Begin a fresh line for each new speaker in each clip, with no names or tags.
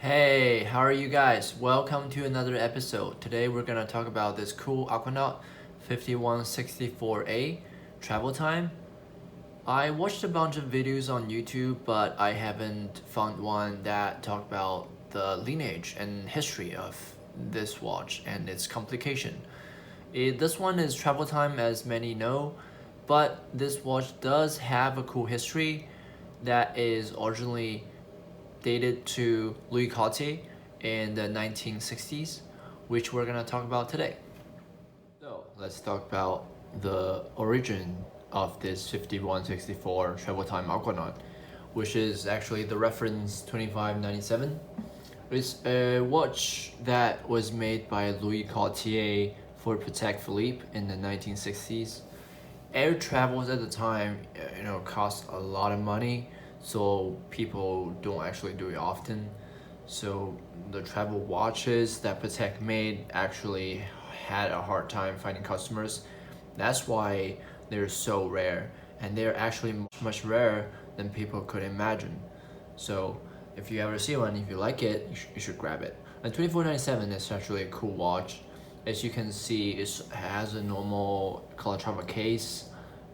Hey, how are you guys? Welcome to another episode. Today we're gonna talk about this cool Aquanaut 5164A travel time. I watched a bunch of videos on YouTube, but I haven't found one that talked about the lineage and history of this watch and its complication. This one is travel time, as many know, but this watch does have a cool history that is originally dated to Louis Cottier in the 1960s, which we're gonna talk about today. So let's talk about the origin of this 5164 travel time Aquanaut, which is actually the reference 2597. It's a watch that was made by Louis Cottier for Patek Philippe in the 1960s. Air travels at the time, cost a lot of money, so people don't actually do it often. So the travel watches that Patek made actually had a hard time finding customers. That's why they're so rare, and they're actually much rarer than people could imagine. So if you ever see one, if you like it, you should grab it. And 2497 is actually a cool watch. As you can see, it has a normal Calatrava case.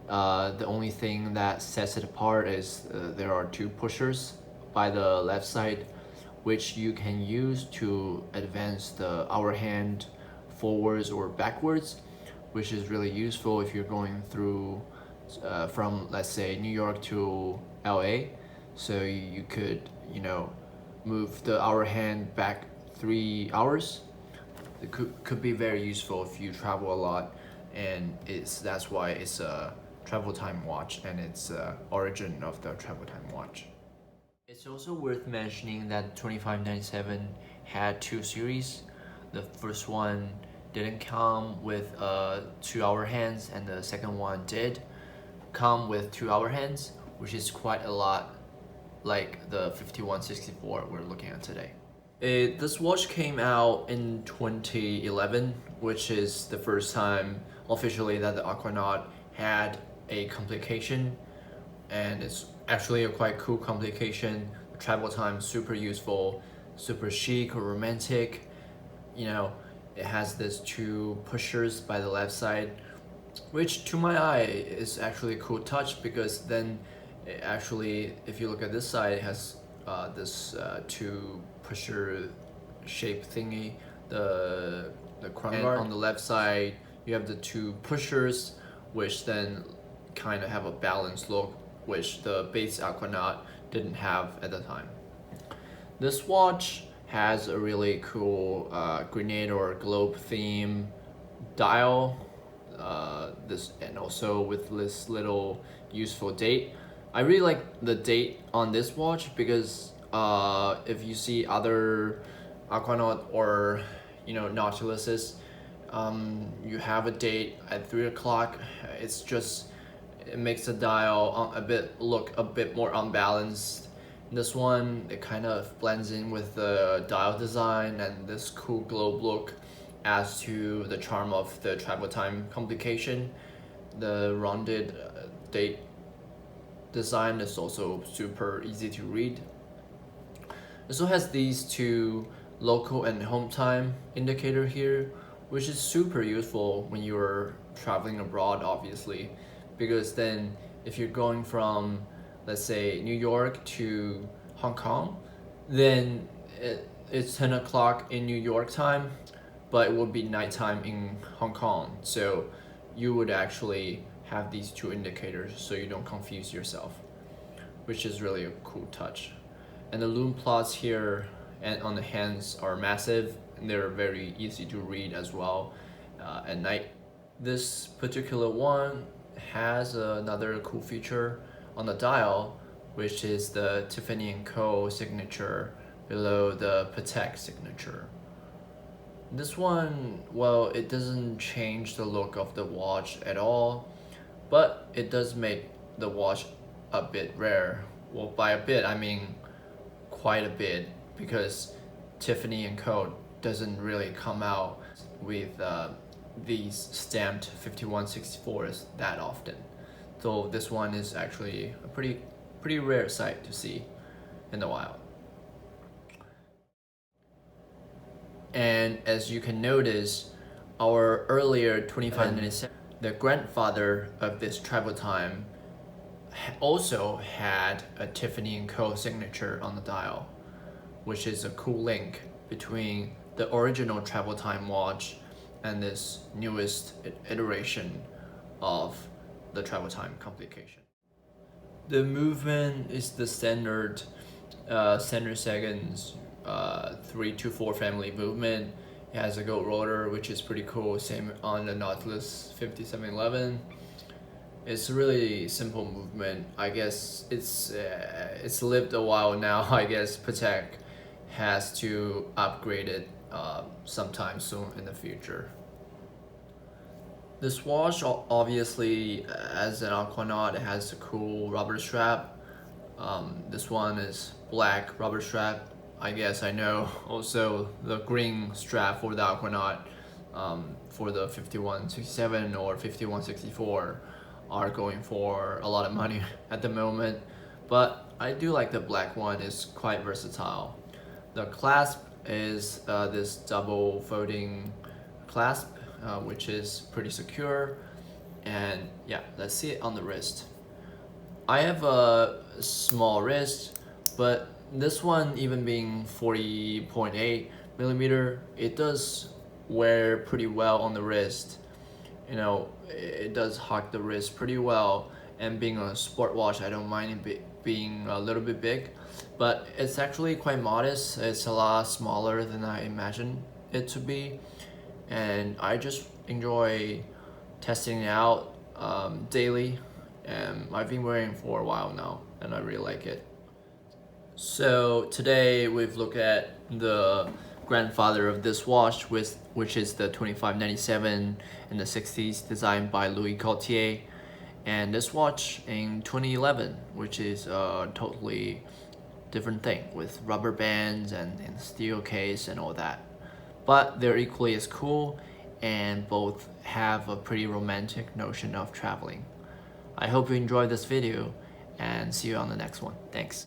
The only thing that sets it apart is there are two pushers by the left side, which you can use to advance the hour hand forwards or backwards, which is really useful if you're going through from, let's say, New York to LA. So you could, move the hour hand back 3 hours. It could be very useful if you travel a lot, and that's why it's a travel time watch, and it's origin of the travel time watch. It's also worth mentioning that 2597 had two series. The first one didn't come with 2-hour hands, and the second one did come with 2-hour hands, which is quite a lot like the 5164 we're looking at today. This watch came out in 2011, which is the first time officially that the Aquanaut had a complication, and it's actually a quite cool complication. The travel time super useful, super chic or romantic. It has this two pushers by the left side, which to my eye is actually a cool touch, because then if you look at this side, it has this two pusher shape thingy, the crown guard. On the left side you have the two pushers, which then kind of have a balanced look, which the base Aquanaut didn't have at the time. This watch has a really cool grenade or globe theme dial, and also with this little useful date. I really like the date on this watch because if you see other Aquanaut or Nautiluses, you have a date at 3 o'clock. It makes the dial look a bit more unbalanced. This one, it kind of blends in with the dial design, and this cool globe look adds to the charm of the travel time complication. The rounded date design is also super easy to read. It also has these two local and home time indicator here, which is super useful when you're traveling abroad, obviously, because then if you're going from, let's say, New York to Hong Kong, then it's 10 o'clock in New York time, but it would be nighttime in Hong Kong. So you would actually have these two indicators so you don't confuse yourself, which is really a cool touch. And the lume plots here and on the hands are massive, and they're very easy to read as well at night. This particular one has another cool feature on the dial, which is the Tiffany & Co. signature below the Patek signature. This one, well, it doesn't change the look of the watch at all, but it does make the watch a bit rare. Well, by a bit, I mean quite a bit, because Tiffany & Co. doesn't really come out with these stamped 5164s that often. So this one is actually a pretty rare sight to see in the wild. And as you can notice, our earlier 2597, the grandfather of this travel time, also had a Tiffany & Co. signature on the dial, which is a cool link between the original travel time watch and this newest iteration of the travel time complication. The movement is the standard center seconds 3-4 family movement. It has a gold rotor, which is pretty cool. Same on the Nautilus 5711. It's a really simple movement. I guess it's lived a while now. I guess Patek has to upgrade it sometime soon in the future. This watch, obviously, as an Aquanaut, it has a cool rubber strap. This one is black rubber strap. I guess I know also the green strap for the Aquanaut for the 5167 or 5164 are going for a lot of money at the moment, but I do like the black one. It's quite versatile. The clasp is this double folding clasp, which is pretty secure, and yeah, let's see it on the wrist. I have a small wrist, but this one, even being 40.8 millimeter, it does wear pretty well on the wrist. You know, it does hug the wrist pretty well, and being a sport watch, I don't mind it being a little bit big, but it's actually quite modest. It's a lot smaller than I imagined it to be, and I just enjoy testing it out daily, and I've been wearing it for a while now, and I really like it. So today we've looked at the grandfather of this watch, which is the 2597 in the 60s, designed by Louis Cottier, and this watch in 2011, which is a totally different thing with rubber bands and steel case and all that. But they're equally as cool, and both have a pretty romantic notion of traveling. I hope you enjoyed this video, and see you on the next one. Thanks.